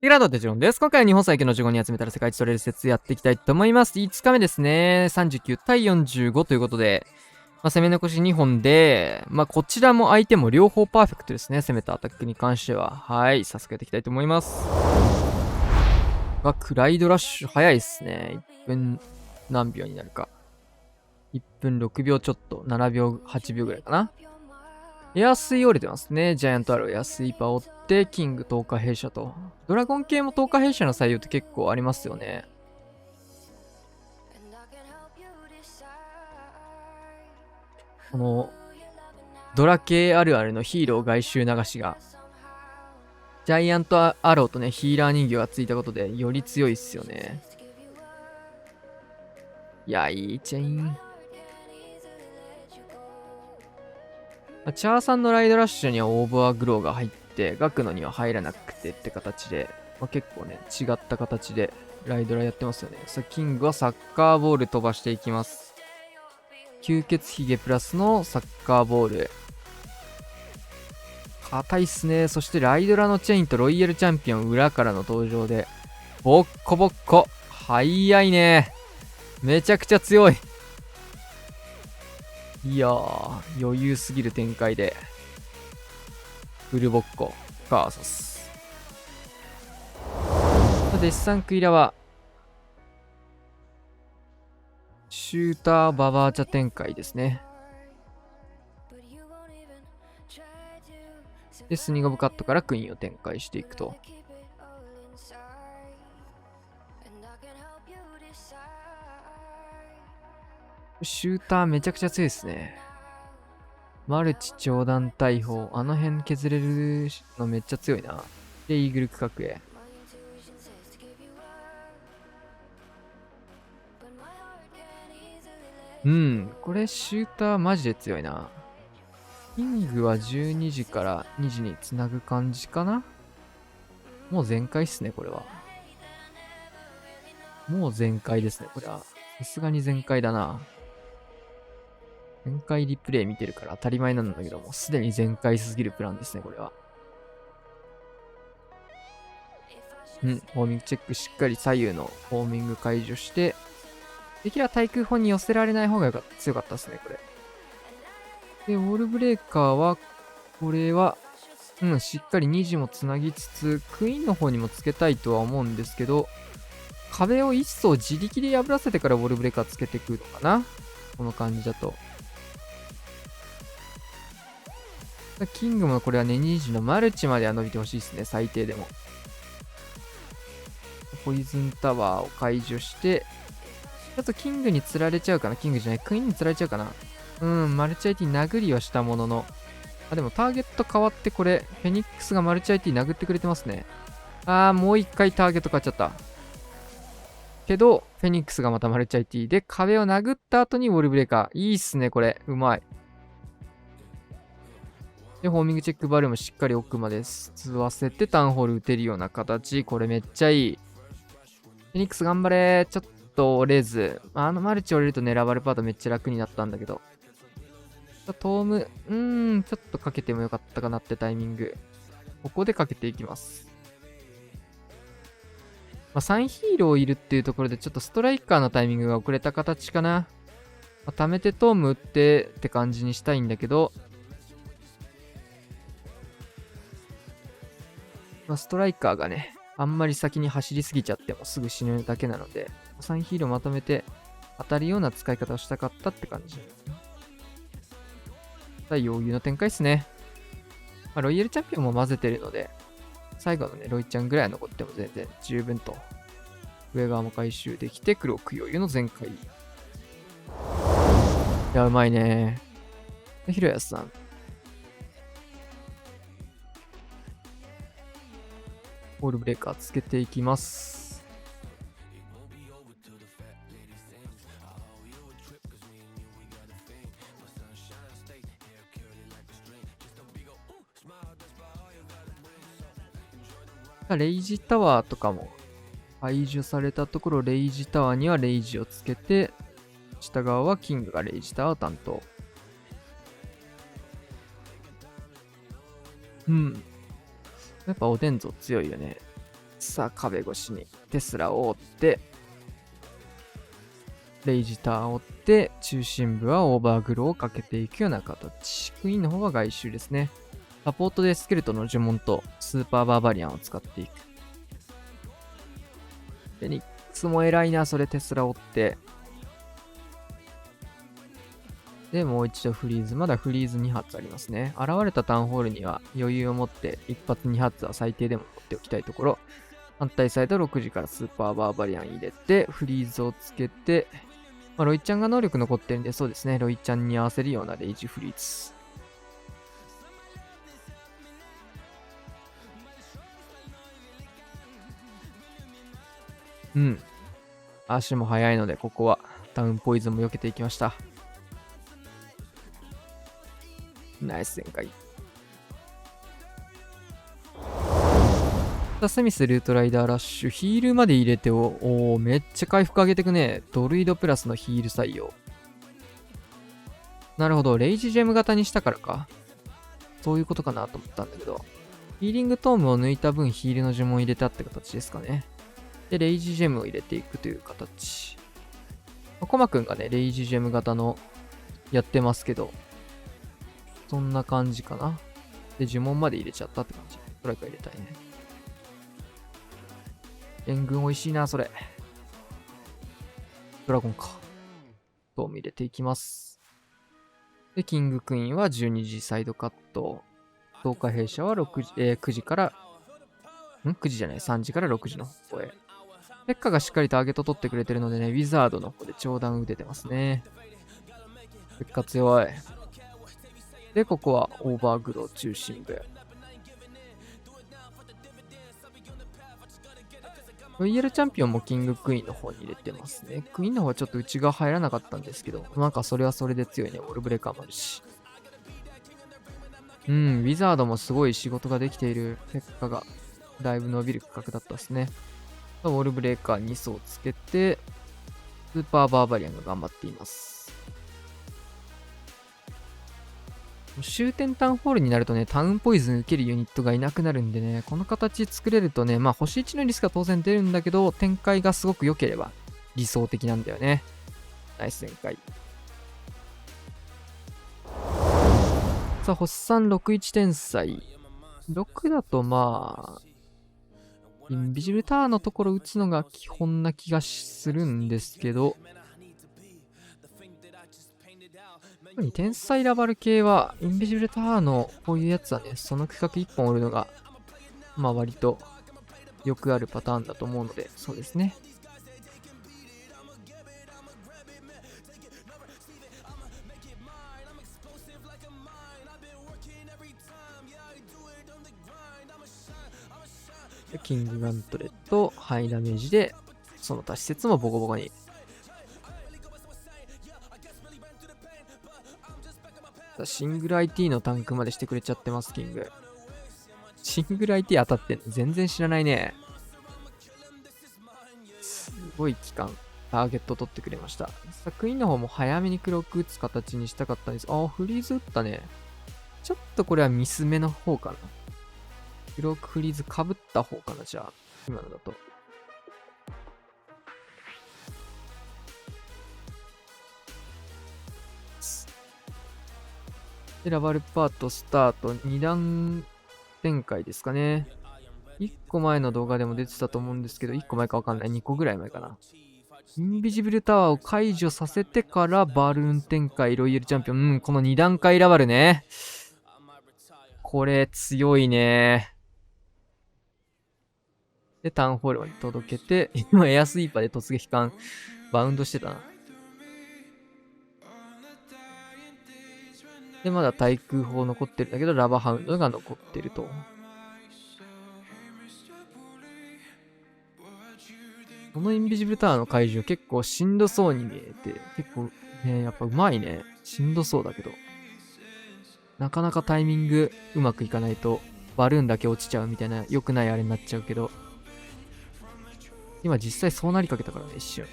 グラドテジロンです。今回は日本最強の15人集めたら世界一取れる説やっていきたいと思います。5日目ですね。39対45ということで、攻め残し2本で、こちらも相手も両方パーフェクトですね。攻めたアタックに関しては。はい、早速やっていきたいと思います。クライドラッシュ早いですね。1分何秒になるか。1分6秒ちょっと、7秒、8秒ぐらいかな。エアスイ折れてますね。ジャイアントアロー、エアスイーパー折って、キング10日弊社と。ドラゴン系も10日弊社の採用って結構ありますよね。この、ドラ系あるあるのヒーロー外周流しが、ジャイアントアローとね、ヒーラー人形がついたことで、より強いっすよね。いや、いいチェイン。チャーさんのライドラッシュにはオーバーグローが入って、ガクノには入らなくてって形で、結構ね、違った形でライドラやってますよね。さあ、キングはサッカーボール飛ばしていきます。吸血ヒゲプラスのサッカーボール。硬いっすね。そしてライドラのチェインとロイヤルチャンピオン裏からの登場で、ボッコボッコ。早いね。めちゃくちゃ強い。いやー、余裕すぎる展開で。フルボッコ、バーサス。デッサンクイラは、シューターババーチャ展開ですね。で、スニゴブカットからクイーンを展開していくと。シューターめちゃくちゃ強いですね。マルチ長弾大砲。あの辺削れるのめっちゃ強いな。で、イーグル区画へ。これシューターマジで強いな。キングは12時から2時に繋ぐ感じかな。もう全開っすね、これは。もう全開ですね、これは。さすがに全開だな。全開リプレイ見てるから当たり前なんだけども、すでに全開すぎるプランですね、これは。ホーミングチェックしっかり左右のホーミング解除して、できれば対空砲に寄せられない方が強かったですね、これ。で、ウォールブレーカーは、これは、しっかり2時もつなぎつつ、クイーンの方にもつけたいとは思うんですけど、壁を一層自力で破らせてからウォールブレーカーつけていくのかな、この感じだと。キングもこれはね、2時のマルチまでは伸びてほしいですね、最低でも。ポイズンタワーを解除して、ちょっとキングに釣られちゃうかな。キングじゃない、クイーンに釣られちゃうかな。マルチ IT 殴りはしたものの。でもターゲット変わってこれ、フェニックスがマルチ IT 殴ってくれてますね。もう一回ターゲット変わっちゃった。けど、フェニックスがまたマルチ IT で壁を殴った後にウォールブレーカー。いいっすね、これ。うまい。で、ホーミングチェックバルーンもしっかり奥まで吸わせてタウンホール打てるような形。これめっちゃいい。フェニックス頑張れ。ちょっと折れず。マルチ折れると狙われるパートめっちゃ楽になったんだけど。トーム、ちょっとかけてもよかったかなってタイミング。ここでかけていきます。3ヒーローいるっていうところでちょっとストライカーのタイミングが遅れた形かな。貯めてトーム打ってって感じにしたいんだけど、ストライカーがね、あんまり先に走りすぎちゃってもすぐ死ぬだけなので、3ヒーローまとめて当たるような使い方をしたかったって感じ。余裕の展開ですね。ロイヤルチャンピオンも混ぜてるので、最後のね、ロイちゃんぐらい残っても全然十分と。上側も回収できて、黒く余裕の全開。いや、うまいね。ひろやさん。ボールブレーカーつけていきます。レイジタワーとかも排除されたところ、レイジタワーにはレイジをつけて、下側はキングがレイジタワーを担当。やっぱおでんぞ強いよね。さあ、壁越しにテスラを追って、レイジターを追って、中心部はオーバーグローをかけていくような形。クイーンの方は外周ですね。サポートでスケルトンの呪文とスーパーバーバリアンを使っていく。フェニックスも偉いな、それテスラを追って。で、もう一度フリーズ。まだフリーズ2発ありますね。現れたタウンホールには余裕を持って1発2発は最低でも持っておきたいところ。反対サイド6時からスーパーバーバリアン入れて、フリーズをつけて、ロイちゃんが能力残ってるんで、そうですね。ロイちゃんに合わせるようなレイジフリーズ。うん。足も速いので、ここはタウンポイズンも避けていきました。ナイス展開。セミスルートライダーラッシュ、ヒールまで入れてめっちゃ回復上げてくね。ドルイドプラスのヒール採用。なるほど、レイジジェム型にしたからか。そういうことかなと思ったんだけど。ヒーリングトームを抜いた分ヒールの呪文を入れたって形ですかね。で、レイジジェムを入れていくという形。コマくんがね、レイジジェム型のやってますけど、そんな感じかな。で、呪文まで入れちゃったって感じ。ストライカー入れたいね。援軍美味しいな、それ。ドラゴンか。トーム入れていきます。で、キングクイーンは12時サイドカット。東海弊社は9時から、9時じゃない、3時から6時の方へ。ペッカがしっかりターゲット取ってくれてるのでね、ウィザードの方で長弾打ててますね。ペッカ強い。で、ここはオーバーグロー中心部。VL チャンピオンもキングクイーンの方に入れてますね。クイーンの方はちょっと内側入らなかったんですけど、なんかそれはそれで強いね。ウォールブレーカーもあるし。ウィザードもすごい仕事ができている。ペッカがだいぶ伸びる区画だったですね。ウォールブレーカー2層つけて、スーパーバーバリアンが頑張っています。終点タウンホールになるとね、タウンポイズン受けるユニットがいなくなるんでね、この形作れるとね、星1のリスクは当然出るんだけど、展開がすごく良ければ理想的なんだよね。ナイス展開。さあ、星3、61天才。6だとインビジブルターンのところ打つのが基本な気がするんですけど、特に天才ラバル系は、インビジブルターンのこういうやつはね、その区画1本折るのが、割とよくあるパターンだと思うので、そうですね。キングガントレット、ハイダメージで、その他施設もボコボコに。シングル IT のタンクまでしてくれちゃってます、キング。シングル IT 当たってんの全然知らないね。すごい期間、ターゲット取ってくれました。クイーンの方も早めに黒く打つ形にしたかったんです。フリーズ打ったね。ちょっとこれはミス目の方かな。黒くフリーズ被った方かな、じゃあ。今のだと。で、ラバルパートスタート2段展開ですかね。1個前の動画でも出てたと思うんですけど、1個前かわかんない。2個ぐらい前かな。インビジブルタワーを解除させてからバルーン展開、ロイヤルチャンピオン。この2段階ラバルね。これ強いね。で、タウンホールに届けて、今エアスイーパーで突撃艦バウンドしてたな。で、まだ対空砲残ってるんだけど、ラバハウンドが残ってると。このインビジブルタワーの怪獣結構しんどそうに見えて、結構ね、やっぱうまいね。しんどそうだけど。なかなかタイミングうまくいかないと、バルーンだけ落ちちゃうみたいな良くないあれになっちゃうけど、今実際そうなりかけたからね、一瞬。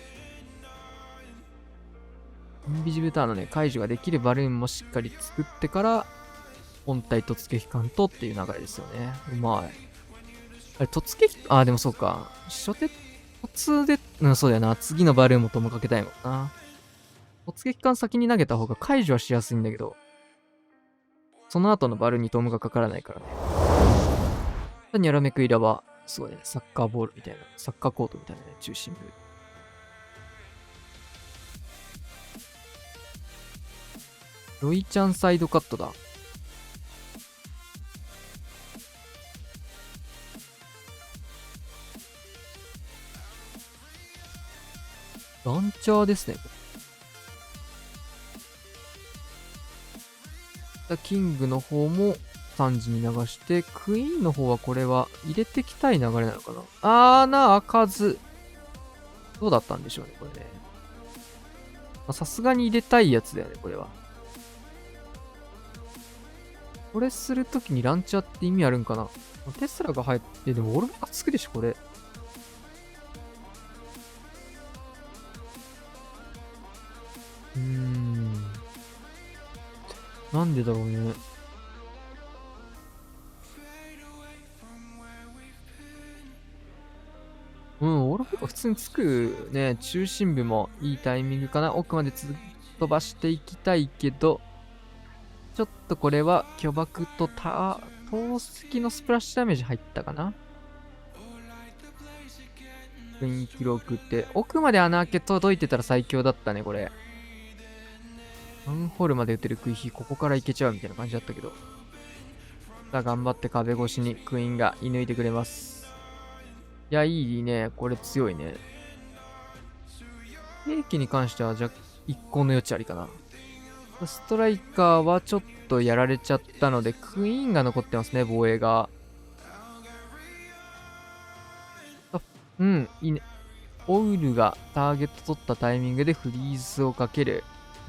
インビジブルタワーのね、解除ができるバルーンもしっかり作ってから、本体突撃艦とっていう流れですよね。うまい。あれ、突撃、でもそうか。初手、突で、そうだよな。次のバルーンもトムかけたいもんな。突撃艦先に投げた方が解除はしやすいんだけど、その後のバルーンにトムがかからないからね。ニャラメクイラは、すごいね、サッカーボールみたいな、サッカーコートみたいなね、中心部。ロイちゃんサイドカットだ。ランチャーですね。キングの方も3時に流して、クイーンの方はこれは入れてきたい流れなのかな。開かず。どうだったんでしょうね、これね。さすがに入れたいやつだよね、これは。これするときにランチャーって意味あるんかな。テスラが入って、でも俺がつくでしょ、これ。なんでだろうね。俺が普通につくね、中心部もいいタイミングかな。奥まで飛ばしていきたいけど、ちょっとこれは巨爆と投石のスプラッシュダメージ入ったかな。雰囲気ロークって、奥まで穴開け届いてたら最強だったね、これ。マンホールまで打てるクイヒー、ここからいけちゃうみたいな感じだったけど。さあ、頑張って壁越しにクイーンが射抜いてくれます。いや、いいね。これ強いね。兵器に関しては、一個の余地ありかな。ストライカーはちょっとやられちゃったので、クイーンが残ってますね、防衛が。いいね。オウルがターゲット取ったタイミングでフリーズをかける。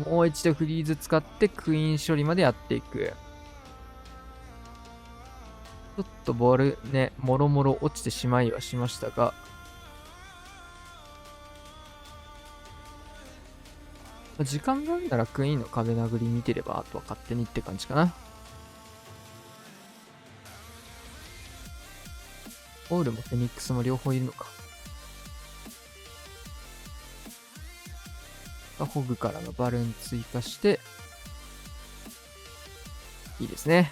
もう一度フリーズ使ってクイーン処理までやっていく。ちょっとボールね、もろもろ落ちてしまいはしましたが、時間があるならクイーンの壁殴り見てれば、あとは勝手にって感じかな。オールもフェニックスも両方いるのか。ホグからのバルーン追加して、いいですね。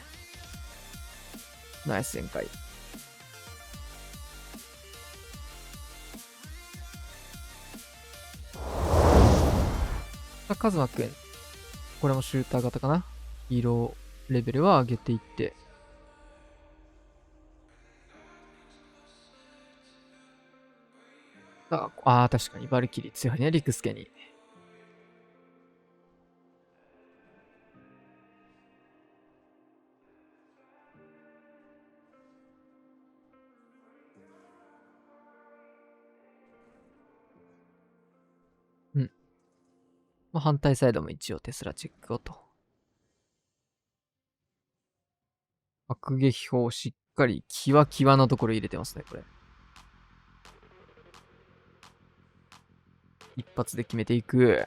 ナイス旋回。カズマくん。これもシューター型かな。色レベルは上げていって。確かにバルキリー強いね、リクスケに。反対サイドも一応テスラチェックをと。爆撃砲しっかりキワキワのところ入れてますね、これ。一発で決めていく。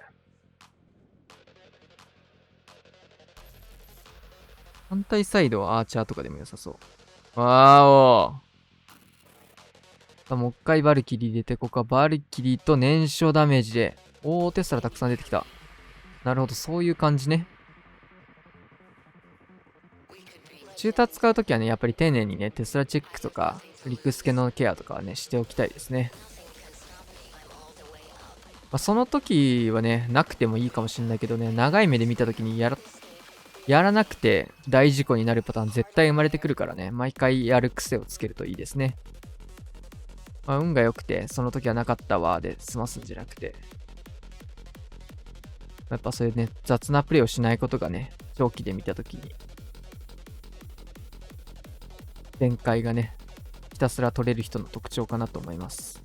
反対サイドはアーチャーとかでも良さそう。もう一回バルキリー入れて、ここはバルキリーと燃焼ダメージで、テスラたくさん出てきた。なるほど、そういう感じね。シューター使うときはね、やっぱり丁寧にね、テスラチェックとか、リクスケのケアとかはね、しておきたいですね。その時はね、なくてもいいかもしれないけどね、長い目で見た時にやらなくて大事故になるパターン絶対生まれてくるからね、毎回やる癖をつけるといいですね。運が良くて、その時はなかったわで済ますんじゃなくて、やっぱそういうね、雑なプレイをしないことがね、長期で見た時に、展開がね、ひたすら取れる人の特徴かなと思います。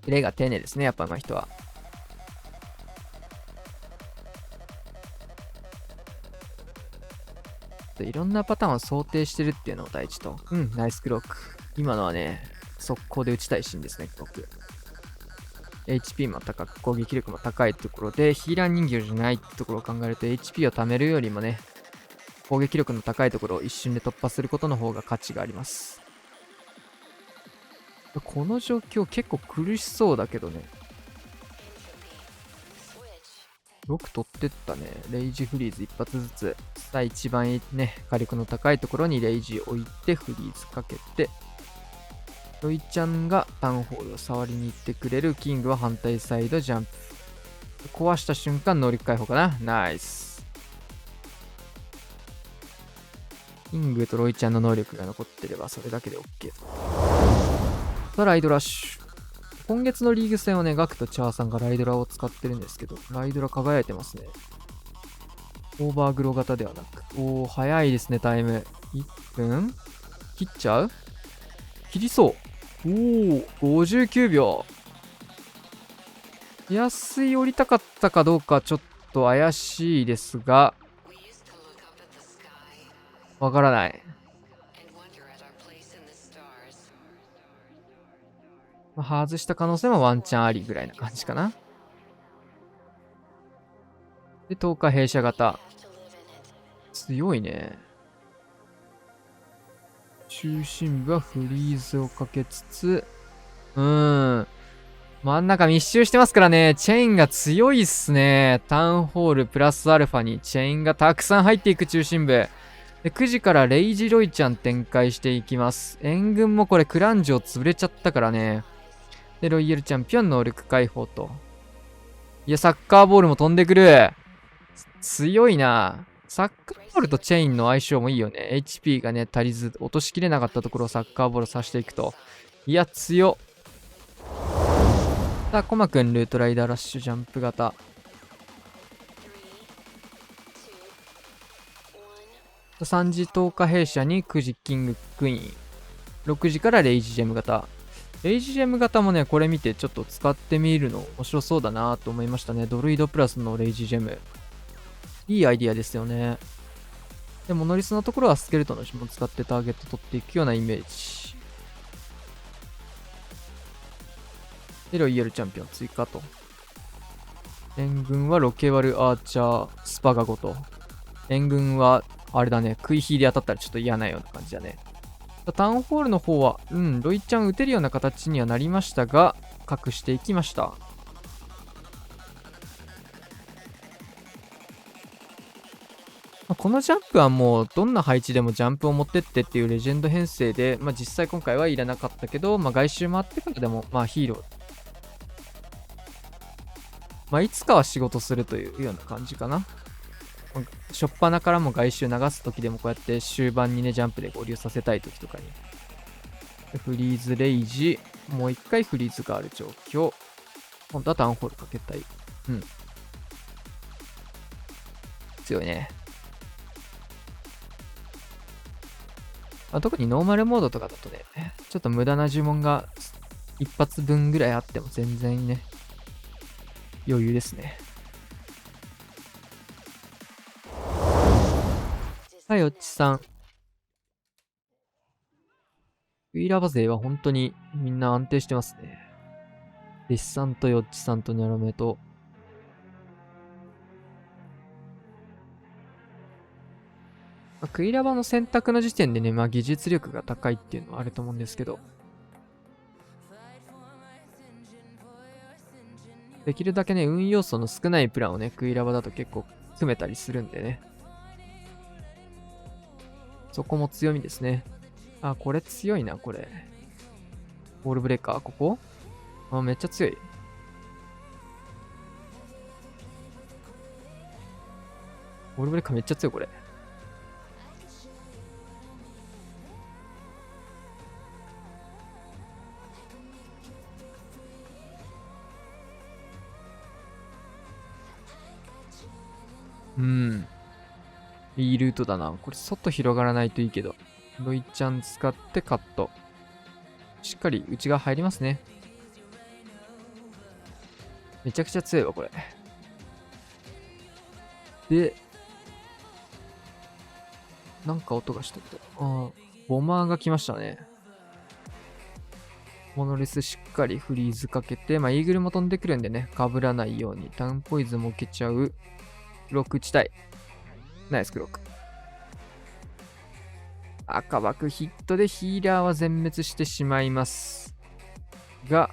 プレイが丁寧ですね、やっぱ上手い人は。いろんなパターンを想定してるっていうのを第一と。ナイスクロック。今のはね、速攻で打ちたいシーンですね、僕。HP も高く、攻撃力も高いところで、ヒーラー人形じゃないってところを考えると、HP を貯めるよりもね、攻撃力の高いところを一瞬で突破することの方が価値があります。この状況結構苦しそうだけどね。よく取ってったね。レイジフリーズ一発ずつ。さあ一番ね、火力の高いところにレイジ置いてフリーズかけて、ロイちゃんがタウンホールを触りに行ってくれる。キングは反対サイドジャンプ。壊した瞬間能力解放かな。ナイス。キングとロイちゃんの能力が残ってればそれだけで OK と。さあライドラッシュ。今月のリーグ戦はね、ガクとチャーさんがライドラを使ってるんですけど、ライドラ輝いてますね。オーバーグロ型ではなく。おー、早いですね、タイム。1分切っちゃう？切りそう。おー、59秒。安い降りたかったかどうかちょっと怪しいですが、わからない。外した可能性もワンチャンありぐらいな感じかな。で、10日弊社型。強いね。中心部はフリーズをかけつつ、真ん中密集してますからね。チェーンが強いっすね。タウンホールプラスアルファにチェーンがたくさん入っていく中心部。で、9時からレイジロイちゃん展開していきます。援軍もこれクランジョ潰れちゃったからね。で、ロイヤルチャンピオン能力解放と。いや、サッカーボールも飛んでくる。強いな。サッカーボールとチェインの相性もいいよね。HP がね、足りず、落としきれなかったところをサッカーボール刺していくと。いや、強っ。さあ、コマくん、ルートライダーラッシュジャンプ型。3時10日弊社に9時キングクイーン。6時からレイジジェム型。レイジジェム型もね、これ見てちょっと使ってみるの面白そうだなと思いましたね。ドルイドプラスのレイジジェム。いいアイディアですよね。でもノリスのところはスケルトンの指紋使ってターゲット取っていくようなイメージ。で、ロイヤルチャンピオン追加と。援軍はロケワル、アーチャー、スパガゴと。援軍は、あれだね、食い火で当たったらちょっと嫌なような感じだね。タウンホールの方は、ロイちゃん打てるような形にはなりましたが、隠していきました。このジャンプはもうどんな配置でもジャンプを持ってってっていうレジェンド編成で、実際今回はいらなかったけど、外周回ってからでもヒーロー、いつかは仕事するというような感じかな。初っ端からも外周流すときでもこうやって終盤にね、ジャンプで合流させたいときとかに。フリーズレイジ、もう一回フリーズがある状況。本当はタウンホールかけたい。強いね。特にノーマルモードとかだとね、ちょっと無駄な呪文が一発分ぐらいあっても全然ね、余裕ですね。はい、おっちさん。ウィーラバ勢は本当にみんな安定してますね。デッサンとヨッチさんとニャロメと。クイラバの選択の時点でね、技術力が高いっていうのはあると思うんですけど。できるだけね、運要素の少ないプランをね、クイラバだと結構組めたりするんでね。そこも強みですね。これ強いな、これ。ボールブレーカー、ここめっちゃ強い。ボールブレーカーめっちゃ強い、これ。いいルートだな。これ外広がらないといいけど。ロイちゃん使ってカット。しっかり内側入りますね。めちゃくちゃ強いわ、これ。で、なんか音がしたけど。ボマーが来ましたね。モノレスしっかりフリーズかけて、イーグルも飛んでくるんでね、被らないようにタウンポイズンも受けちゃう。クロック打ちたい。ナイスクロック。赤枠ヒットでヒーラーは全滅してしまいます。が、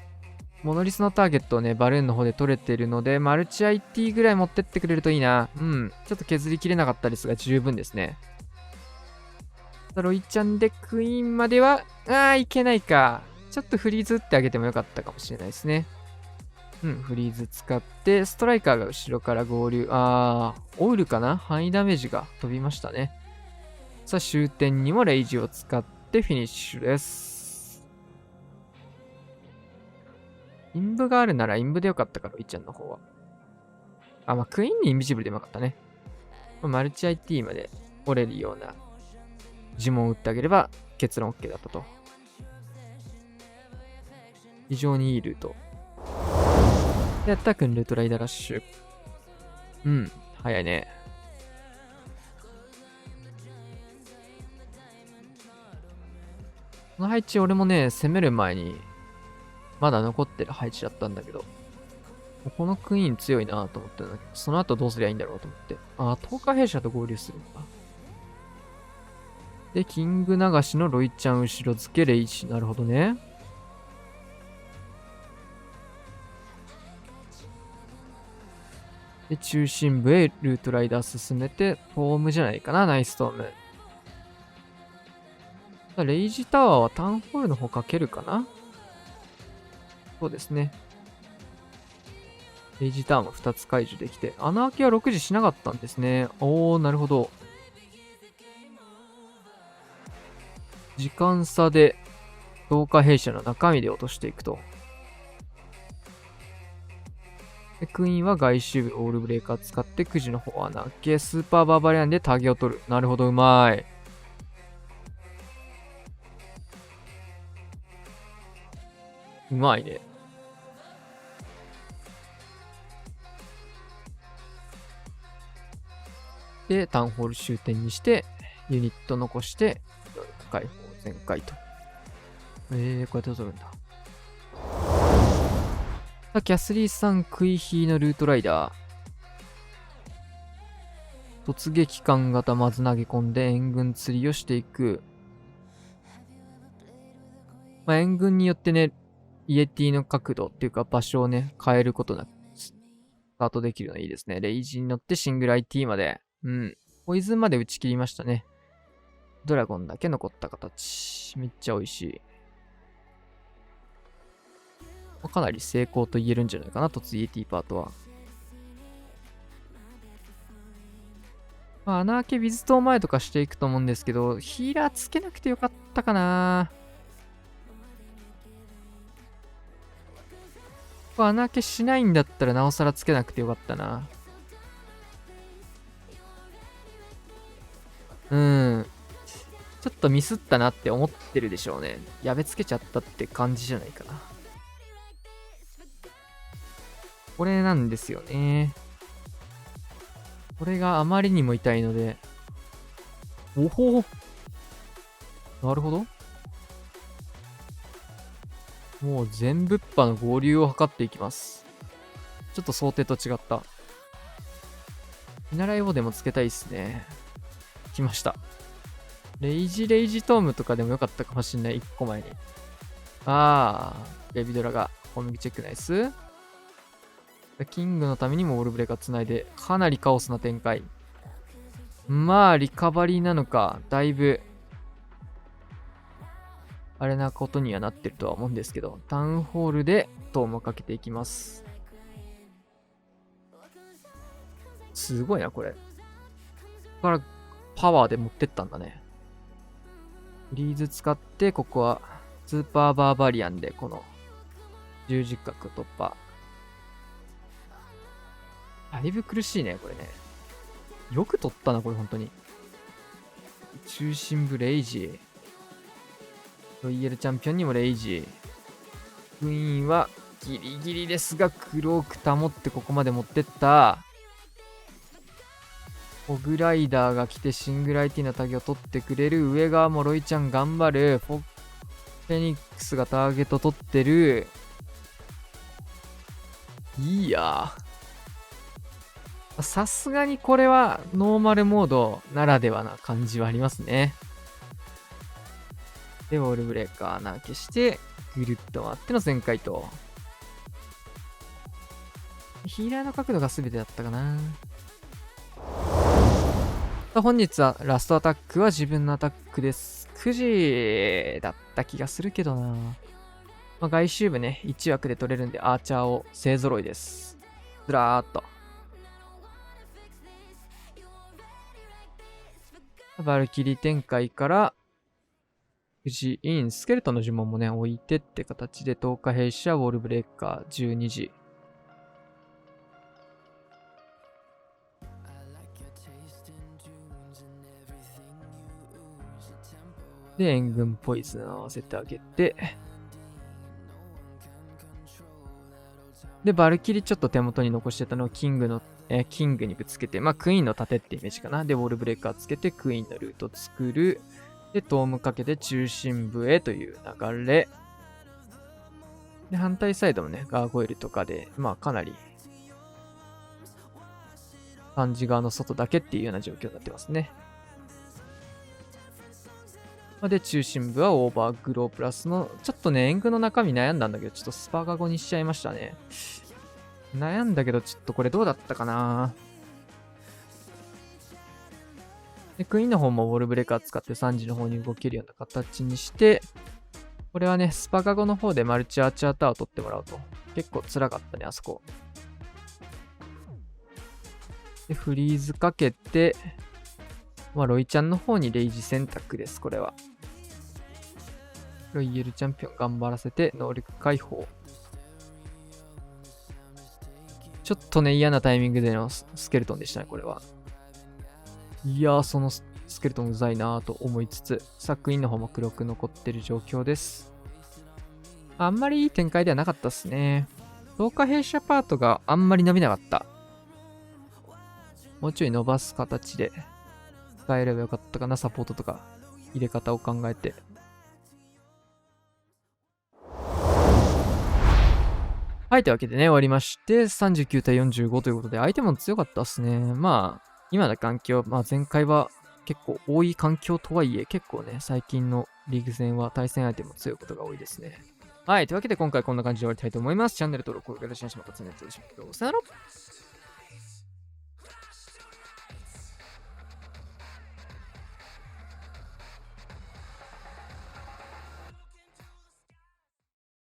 モノリスのターゲットをね、バルーンの方で取れてるので、マルチ IT ぐらい持ってってくれるといいな。うん。ちょっと削りきれなかったですが、十分ですね。ロイちゃんでクイーンまでは、いけないか。ちょっとフリーズ打ってあげてもよかったかもしれないですね。うん、フリーズ使って、ストライカーが後ろから合流。オイルかな？範囲ダメージが飛びましたね。さあ、終点にもレイジを使ってフィニッシュです。インブがあるならインブでよかったか、ロイちゃんの方は。クイーンにインビジブルでもよかったね。マルチ IT まで折れるような呪文を打ってあげれば結論 OK だったと。非常にいいルート。で、アッタックンルートライダーラッシュ。うん、早いね。この配置俺もね、攻める前にまだ残ってる配置だったんだけど、このクイーン強いなと思ったんだけど、その後どうすりゃいいんだろうと思って。10日弊社と合流するのか。で、キング流しのロイちゃん後ろ付けレイジ。なるほどね。で、中心部へルートライダー進めて、トームじゃないかな、ナイストーム。レイジタワーはタウンホールの方かけるかな？そうですね。レイジタワーも2つ解除できて、穴開けは6時しなかったんですね。なるほど。時間差で、同化弊社の中身で落としていくと。で、クイーンは外周部オールブレーカー使って9時の方穴開け、スーパーバーバリアンでタゲを取る。なるほど、うまい。うまいね。で、タウンホール終点にして、ユニット残して、解放全開と。こうやって取るんだ。さあ、キャスリーさん、クイヒーのルートライダー。突撃艦型まず投げ込んで援軍釣りをしていく。援軍によってね、イエティの角度っていうか場所をね、変えることなく、スタートできるのいいですね。レイジに乗ってシングル IT まで。うん。ポイズンまで打ち切りましたね。ドラゴンだけ残った形。めっちゃ美味しい。かなり成功と言えるんじゃないかな、突イエティパートは。穴開けビズ島前とかしていくと思うんですけど、ヒーラーつけなくてよかったかな。穴開けしないんだったらなおさらつけなくてよかったな。ちょっとミスったなって思ってるでしょうね。やべつけちゃったって感じじゃないかな。これなんですよね。これがあまりにも痛いので。おほー。なるほど。もう全物販の合流を図っていきます。ちょっと想定と違った。見習いをでもつけたいっすね。来ました。レイジトームとかでもよかったかもしんない。1個前に。ベビドラが攻撃チェックナイス。キングのためにもオールブレーカー繋いで、かなりカオスな展開。リカバリーなのか、だいぶ、あれなことにはなってるとは思うんですけど、タウンホールでトームをかけていきます。すごいな、これ。ここからパワーで持ってったんだね。フリーズ使って、ここはスーパーバーバリアンで、この十字角突破。だいぶ苦しいね、これね。よく取ったな、これ本当に。中心部レイジー。ロイヤルチャンピオンにもレイジー。クイーンはギリギリですが、クローク保ってここまで持ってった。ホグライダーが来てシングル IT のタゲを取ってくれる。上側もロイちゃん頑張る。フェニックスがターゲット取ってる。いいや。さすがにこれはノーマルモードならではな感じはありますね。で、ウォールブレーカー穴開けして、ぐるっと回っての旋回と。ヒーラーの角度が全てだったかな。本日はラストアタックは自分のアタックです。9時だった気がするけどな。外周部ね、1枠で取れるんでアーチャーを勢揃いです。ずらーっと。バルキリー展開から、9時イン、スケルトンの呪文もね、置いてって形で、10日弊社、ウォールブレーカー、12時。で、援軍ポイズン合わせてあげて、で、バルキリーちょっと手元に残してたのをキングにぶつけて、クイーンの盾ってイメージかな。で、ウォールブレーカーつけて、クイーンのルート作る。で、トームかけて中心部へという流れ。で、反対サイドもね、ガーゴイルとかで、かなり、漢字側の外だけっていうような状況になってますね。で、中心部はオーバーグロープラスの、ちょっとね、援軍の中身悩んだんだけど、ちょっとスパガゴにしちゃいましたね。悩んだけど、ちょっとこれどうだったかな。で、クイーンの方もウォールブレーカー使って3時の方に動けるような形にして、これはね、スパガゴの方でマルチアーチャータワーを取ってもらうと。結構辛かったね、あそこ。で、フリーズかけて、ロイちゃんの方にレイジ選択です、これは。ロイヤルチャンピオン頑張らせて、能力解放。ちょっとね、嫌なタイミングでのスケルトンでしたね、これは。いやー、そのスケルトンうざいなーと思いつつ、クイーンの方も黒く残ってる状況です。あんまりいい展開ではなかったっすね。10日弊社パートがあんまり伸びなかった。もうちょい伸ばす形で使えればよかったかな、サポートとか入れ方を考えて。はい、というわけでね、終わりまして、39対45ということで、相手も強かったっすね。今の環境、前回は結構多い環境とはいえ、結構ね、最近のリーグ戦は対戦相手も強いことが多いですね。はい、というわけで今回こんな感じで終わりたいと思います。チャンネル登録、高評価、また次のやつでしょう。さよなら。